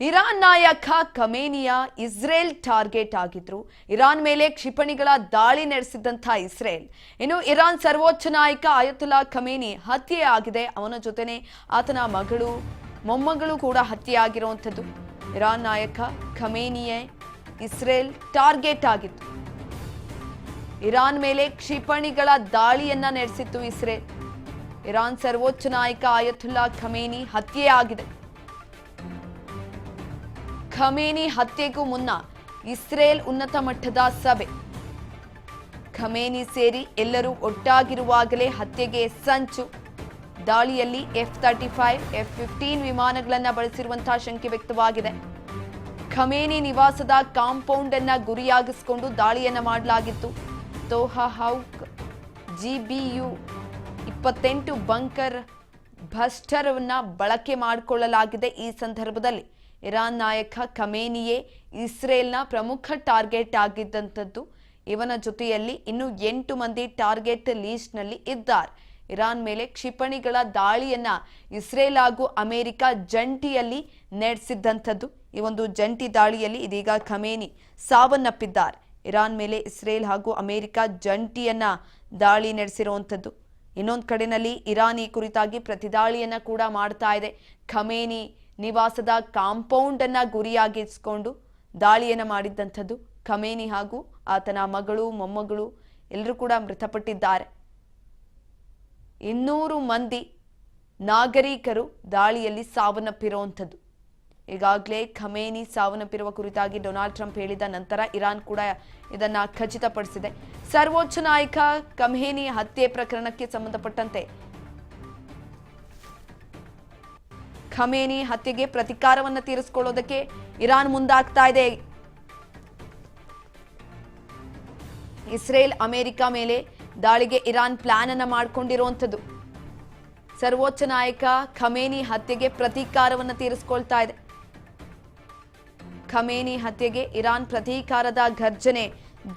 Iran ನಾಯಕ ಖಮೇನಿಯ Israel target ಆಗಿದ್ರು. Iran ಮೇಲೆ ಕ್ಷಿಪಣಿಗಳ ದಾಳಿ ನಡೆಸಿದಂತ ಇಸ್ರೇಲ್. ಇನ್ನು ಇರಾನ್ ಸರ್ವೋಚ್ಚ ನಾಯಕ ಅಯತುಲ್ಲಾ ಖಮೇನಿ ಹತ್ಯೆ ಆಗಿದೆ. ಅವನ ಜೊತೆನೆ ಆತನ ಮಗಳು ಮೊಮ್ಮಗಳು ಕೂಡ ಹತ್ಯೆಯಾಗಿರುವಂಥದ್ದು. ಇರಾನ್ ನಾಯಕ ಖಮೇನಿಯೇ ಇಸ್ರೇಲ್ ಟಾರ್ಗೆಟ್ ಆಗಿತ್ತು. ಇರಾನ್ ಮೇಲೆ ಕ್ಷಿಪಣಿಗಳ ದಾಳಿಯನ್ನ ನಡೆಸಿತ್ತು ಇಸ್ರೇಲ್. ಇರಾನ್ ಸರ್ವೋಚ್ಚ ನಾಯಕ ಅಯತುಲ್ಲಾ ಖಮೇನಿ ಹತ್ಯೆಯಾಗಿದೆ. ಖಮೇನಿ ಹತ್ಯೆಗೂ ಮುನ್ನ ಇಸ್ರೇಲ್ ಉನ್ನತ ಮಟ್ಟದ ಸಭೆ. ಖಮೇನಿ ಸೇರಿ ಎಲ್ಲರೂ ಒಟ್ಟಾಗಿರುವಾಗಲೇ ಹತ್ಯೆಗೆ ಸಂಚು. ದಾಳಿಯಲ್ಲಿ F-35, F-15 ವಿಮಾನಗಳನ್ನು ಬಳಸಿರುವಂತಹ ಶಂಕೆ ವ್ಯಕ್ತವಾಗಿದೆ. ಖಮೇನಿ ನಿವಾಸದ ಕಾಂಪೌಂಡ್ ಅನ್ನ ಗುರಿಯಾಗಿಸಿಕೊಂಡು ದಾಳಿಯನ್ನ ಮಾಡಲಾಗಿತ್ತು. ತೊಹೌಕ್ GBU 28 ಬಂಕರ್ ಬಸ್ಟರ್ವನ್ನ ಬಳಕೆ ಮಾಡಿಕೊಳ್ಳಲಾಗಿದೆ. ಈ ಸಂದರ್ಭದಲ್ಲಿ ಇರಾನ್ ನಾಯಕ ಖಮೇನಿಯೇ ಇಸ್ರೇಲ್ನ ಪ್ರಮುಖ ಟಾರ್ಗೆಟ್ ಆಗಿದ್ದಂಥದ್ದು. ಇವನ ಜೊತೆಯಲ್ಲಿ ಇನ್ನು 8 ಮಂದಿ ಟಾರ್ಗೆಟ್ ಲಿಸ್ಟ್ನಲ್ಲಿ ಇದ್ದಾರೆ. ಇರಾನ್ ಮೇಲೆ ಕ್ಷಿಪಣಿಗಳ ದಾಳಿಯನ್ನ ಇಸ್ರೇಲ್ ಹಾಗೂ ಅಮೆರಿಕ ಜಂಟಿಯಲ್ಲಿ ನಡೆಸಿದ್ದಂಥದ್ದು. ಈ ಒಂದು ಜಂಟಿ ದಾಳಿಯಲ್ಲಿ ಇದೀಗ ಖಮೇನಿ ಸಾವನ್ನಪ್ಪಿದ್ದಾರೆ. ಇರಾನ್ ಮೇಲೆ ಇಸ್ರೇಲ್ ಹಾಗೂ ಅಮೆರಿಕ ಜಂಟಿಯನ್ನ ದಾಳಿ ನಡೆಸಿರುವಂಥದ್ದು. ಇನ್ನೊಂದು ಕಡೆಯಲ್ಲಿ ಇರಾನ್ ಈ ಕುರಿತಾಗಿ ಪ್ರತಿದಾಳಿಯನ್ನ ಕೂಡ ಮಾಡ್ತಾ ಇದೆ. ಖಮೇನಿ ನಿವಾಸದ ಕಾಂಪೌಂಡ್ ಅನ್ನ ಗುರಿಯಾಗಿಸಿಕೊಂಡು ದಾಳಿಯನ್ನ ಮಾಡಿದ್ದಂಥದ್ದು. ಖಮೇನಿ ಹಾಗೂ ಆತನ ಮಗಳು ಮೊಮ್ಮಗಳು ಎಲ್ಲರೂ ಕೂಡ ಮೃತಪಟ್ಟಿದ್ದಾರೆ. 200 ಮಂದಿ ನಾಗರಿಕರು ದಾಳಿಯಲ್ಲಿ ಸಾವನ್ನಪ್ಪಿರುವಂಥದ್ದು. ಈಗಾಗಲೇ ಖಮೇನಿ ಸಾವನ್ನಪ್ಪಿರುವ ಕುರಿತಾಗಿ ಡೊನಾಲ್ಡ್ ಟ್ರಂಪ್ ಹೇಳಿದ ನಂತರ ಇರಾನ್ ಕೂಡ ಇದನ್ನ ಖಚಿತಪಡಿಸಿದೆ. ಸರ್ವೋಚ್ಚ ನಾಯಕ ಖಮೇನಿ ಹತ್ಯೆ ಪ್ರಕರಣಕ್ಕೆ ಸಂಬಂಧಪಟ್ಟಂತೆ ಖಮೇನಿ ಹತ್ಯೆಗೆ ಪ್ರತೀಕಾರವನ್ನು ತೀರಿಸಿಕೊಳ್ಳೋದಕ್ಕೆ ಇರಾನ್ ಮುಂದಾಗ್ತಾ ಇದೆ. ಇಸ್ರೇಲ್ ಅಮೆರಿಕ ಮೇಲೆ ದಾಳಿಗೆ ಇರಾನ್ ಪ್ಲಾನ್ ಅನ್ನ ಮಾಡಿಕೊಂಡಿರುವಂಥದ್ದು. ಸರ್ವೋಚ್ಚ ನಾಯಕ ಖಮೇನಿ ಹತ್ಯೆಗೆ ಪ್ರತೀಕಾರವನ್ನು ತೀರಿಸಿಕೊಳ್ತಾ ಇದೆ. ಖಮೇನಿ ಹತ್ಯೆಗೆ ಇರಾನ್ ಪ್ರತೀಕಾರದ ಘರ್ಜನೆ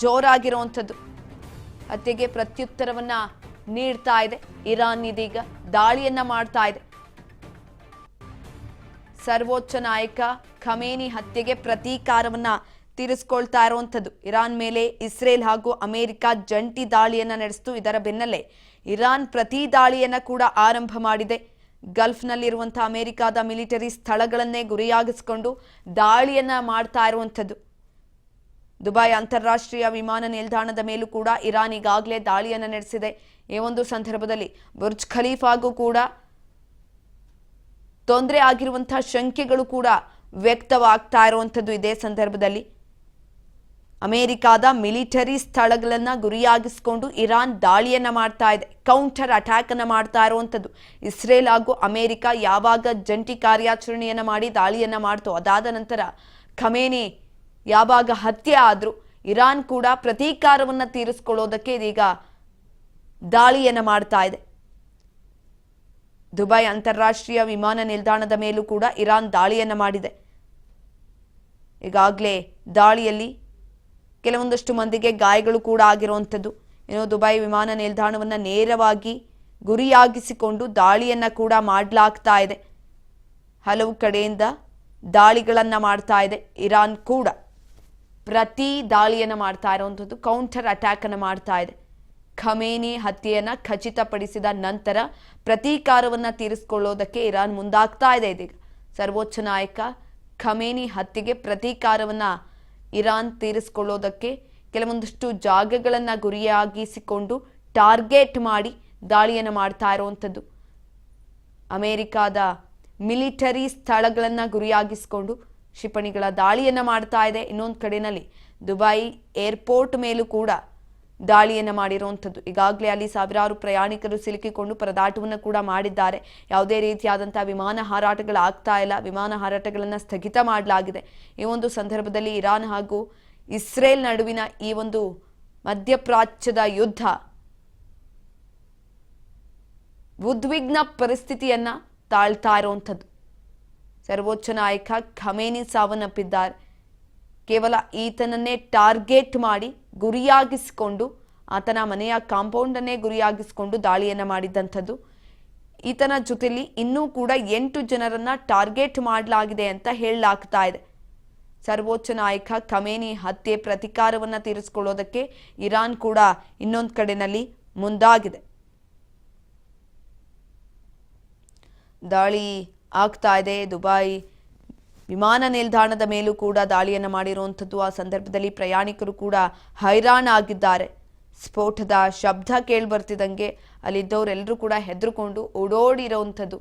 ಜೋರಾಗಿರುವಂಥದ್ದು. ಹತ್ಯೆಗೆ ಪ್ರತ್ಯುತ್ತರವನ್ನ ನೀಡ್ತಾ ಇದೆ ಇರಾನ್. ಇದೀಗ ದಾಳಿಯನ್ನ ಮಾಡ್ತಾ ಇದೆ. ಸರ್ವೋಚ್ಚ ನಾಯಕ ಖಮೇನಿ ಹತ್ಯೆಗೆ ಪ್ರತೀಕಾರವನ್ನ ತೀರಿಸಿಕೊಳ್ತಾ ಇರುವಂಥದ್ದು. ಇರಾನ್ ಮೇಲೆ ಇಸ್ರೇಲ್ ಹಾಗೂ ಅಮೆರಿಕ ಜಂಟಿ ದಾಳಿಯನ್ನ ನಡೆಸಿತು. ಇದರ ಬೆನ್ನಲ್ಲೇ ಇರಾನ್ ಪ್ರತಿ ದಾಳಿಯನ್ನ ಕೂಡ ಆರಂಭ ಮಾಡಿದೆ. ಗಲ್ಫ್ನಲ್ಲಿರುವಂತಹ ಅಮೆರಿಕದ ಮಿಲಿಟರಿ ಸ್ಥಳಗಳನ್ನೇ ಗುರಿಯಾಗಿಸಿಕೊಂಡು ದಾಳಿಯನ್ನ ಮಾಡ್ತಾ ಇರುವಂಥದ್ದು. ದುಬೈ ಅಂತಾರಾಷ್ಟ್ರೀಯ ವಿಮಾನ ನಿಲ್ದಾಣದ ಮೇಲೂ ಕೂಡ ಇರಾನ್ ಈಗಾಗಲೇ ದಾಳಿಯನ್ನ ನಡೆಸಿದೆ. ಈ ಒಂದು ಸಂದರ್ಭದಲ್ಲಿ ಬುರ್ಜ್ ಖಲೀಫಾಗೂ ಕೂಡ ತೊಂದರೆ ಆಗಿರುವಂತಹ ಶಂಕೆಗಳು ಕೂಡ ವ್ಯಕ್ತವಾಗ್ತಾ ಇರುವಂಥದ್ದು. ಇದೇ ಸಂದರ್ಭದಲ್ಲಿ ಅಮೆರಿಕದ ಮಿಲಿಟರಿ ಸ್ಥಳಗಳನ್ನ ಗುರಿಯಾಗಿಸಿಕೊಂಡು ಇರಾನ್ ದಾಳಿಯನ್ನ ಮಾಡ್ತಾ ಇದೆ. ಕೌಂಟರ್ ಅಟ್ಯಾಕ್ ಅನ್ನ ಮಾಡ್ತಾ ಇರುವಂಥದ್ದು. ಇಸ್ರೇಲ್ ಹಾಗೂ ಅಮೆರಿಕ ಯಾವಾಗ ಜಂಟಿ ಕಾರ್ಯಾಚರಣೆಯನ್ನ ಮಾಡಿ ದಾಳಿಯನ್ನ ಮಾಡ್ತೋ ಅದಾದ ನಂತರ ಖಮೇನಿ ಯಾವಾಗ ಹತ್ಯೆ ಆದ್ರೂ ಇರಾನ್ ಕೂಡ ಪ್ರತೀಕಾರವನ್ನ ತೀರಿಸಿಕೊಳ್ಳೋದಕ್ಕೆ ಇದೀಗ ದಾಳಿಯನ್ನ ಮಾಡ್ತಾ ಇದೆ. ದುಬೈ ಅಂತಾರಾಷ್ಟ್ರೀಯ ವಿಮಾನ ನಿಲ್ದಾಣದ ಮೇಲೂ ಕೂಡ ಇರಾನ್ ದಾಳಿಯನ್ನ ಮಾಡಿದೆ. ಈಗಾಗಲೇ ದಾಳಿಯಲ್ಲಿ ಕೆಲವೊಂದಷ್ಟು ಮಂದಿಗೆ ಗಾಯಗಳು ಕೂಡ ಆಗಿರುವಂಥದ್ದು. ಇನ್ನು ದುಬೈ ವಿಮಾನ ನಿಲ್ದಾಣವನ್ನ ನೇರವಾಗಿ ಗುರಿಯಾಗಿಸಿಕೊಂಡು ದಾಳಿಯನ್ನ ಕೂಡ ಮಾಡಲಾಗ್ತಾ ಇದೆ. ಹಲವು ಕಡೆಯಿಂದ ದಾಳಿಗಳನ್ನ ಮಾಡ್ತಾ ಇದೆ. ಇರಾನ್ ಕೂಡ ಪ್ರತಿ ದಾಳಿಯನ್ನ ಮಾಡ್ತಾ ಇರುವಂಥದ್ದು. ಕೌಂಟರ್ ಅಟ್ಯಾಕ್ ಅನ್ನ ಮಾಡ್ತಾ ಇದೆ. ಖಮೇನಿ ಹತ್ಯೆಯನ್ನ ಖಚಿತಪಡಿಸಿದ ನಂತರ ಪ್ರತೀಕಾರವನ್ನ ತೀರಿಸಿಕೊಳ್ಳೋದಕ್ಕೆ ಇರಾನ್ ಮುಂದಾಗ್ತಾ ಇದೆ. ಇದೀಗ ಸರ್ವೋಚ್ಚ ನಾಯಕ ಖಮೇನಿ ಹತ್ಯೆಗೆ ಪ್ರತೀಕಾರವನ್ನ ಇರಾನ್ ತೀರಿಸಿಕೊಳ್ಳೋದಕ್ಕೆ ಕೆಲವೊಂದಷ್ಟು ಜಾಗಗಳನ್ನ ಗುರಿಯಾಗಿಸಿಕೊಂಡು ಟಾರ್ಗೆಟ್ ಮಾಡಿ ದಾಳಿಯನ್ನ ಮಾಡ್ತಾ ಇರುವಂಥದ್ದು. ಅಮೆರಿಕದ ಮಿಲಿಟರಿ ಸ್ಥಳಗಳನ್ನ ಗುರಿಯಾಗಿಸಿಕೊಂಡು ಕ್ಷಿಪಣಿಗಳ ದಾಳಿಯನ್ನ ಮಾಡ್ತಾ ಇದೆ. ಇನ್ನೊಂದು ಕಡೆಯಲ್ಲಿ ದುಬೈ ಏರ್ಪೋರ್ಟ್ ಮೇಲೂ ಕೂಡ ದಾಳಿಯನ್ನ ಮಾಡಿರುವಂಥದ್ದು. ಈಗಾಗಲೇ ಅಲ್ಲಿ ಸಾವಿರಾರು ಪ್ರಯಾಣಿಕರು ಸಿಲುಕಿಕೊಂಡು ಪರದಾಟವನ್ನು ಕೂಡ ಮಾಡಿದ್ದಾರೆ. ಯಾವುದೇ ರೀತಿಯಾದಂತಹ ವಿಮಾನ ಹಾರಾಟಗಳು ಆಗ್ತಾ ಇಲ್ಲ. ವಿಮಾನ ಹಾರಾಟಗಳನ್ನು ಸ್ಥಗಿತ ಮಾಡಲಾಗಿದೆ. ಈ ಒಂದು ಸಂದರ್ಭದಲ್ಲಿ ಇರಾನ್ ಹಾಗೂ ಇಸ್ರೇಲ್ ನಡುವಿನ ಈ ಒಂದು ಮಧ್ಯಪ್ರಾಚ್ಯದ ಯುದ್ಧ ಉದ್ವಿಗ್ನ ಪರಿಸ್ಥಿತಿಯನ್ನ ತಾಳ್ತಾ ಇರುವಂಥದ್ದು. ಸರ್ವೋಚ್ಚ ನಾಯಕ ಖಮೇನಿ ಸಾವನ್ನಪ್ಪಿದ್ದಾರೆ. ಕೇವಲ ಈತನನ್ನೇ ಟಾರ್ಗೆಟ್ ಮಾಡಿ ಗುರಿಯಾಗಿಸಿಕೊಂಡು ಆತನ ಮನೆಯ ಕಾಂಪೌಂಡ್ ಅನ್ನೇ ಗುರಿಯಾಗಿಸಿಕೊಂಡು ದಾಳಿಯನ್ನ ಮಾಡಿದಂಥದ್ದು. ಈತನ ಜೊತೆಲಿ ಇನ್ನೂ ಕೂಡ 8 ಜನರನ್ನ ಟಾರ್ಗೆಟ್ ಮಾಡಲಾಗಿದೆ ಅಂತ ಹೇಳಲಾಗ್ತಾ ಇದೆ. ಸರ್ವೋಚ್ಚ ನಾಯಕ ಖಮೇನಿ ಹತ್ಯೆ ಪ್ರತಿಕಾರವನ್ನ ತೀರಿಸಿಕೊಳ್ಳೋದಕ್ಕೆ ಇರಾನ್ ಕೂಡ ಇನ್ನೊಂದು ಕಡೆನಲ್ಲಿ ಮುಂದಾಗಿದೆ. ದಾಳಿ ಆಗ್ತಾ ಇದೆ. ದುಬೈ ವಿಮಾನ ನಿಲ್ದಾಣದ ಮೇಲೂ ಕೂಡ ದಾಳಿಯನ್ನು ಮಾಡಿರುವಂಥದ್ದು. ಆ ಸಂದರ್ಭದಲ್ಲಿ ಪ್ರಯಾಣಿಕರು ಕೂಡ ಹೈರಾಣಾಗಿದ್ದಾರೆ. ಸ್ಫೋಟದ ಶಬ್ದ ಕೇಳಿ ಬರ್ತಿದ್ದಂಗೆ ಅಲ್ಲಿದ್ದವರೆಲ್ಲರೂ ಕೂಡ ಹೆದರ್ಕೊಂಡು ಓಡೋಡಿರೋವಂಥದ್ದು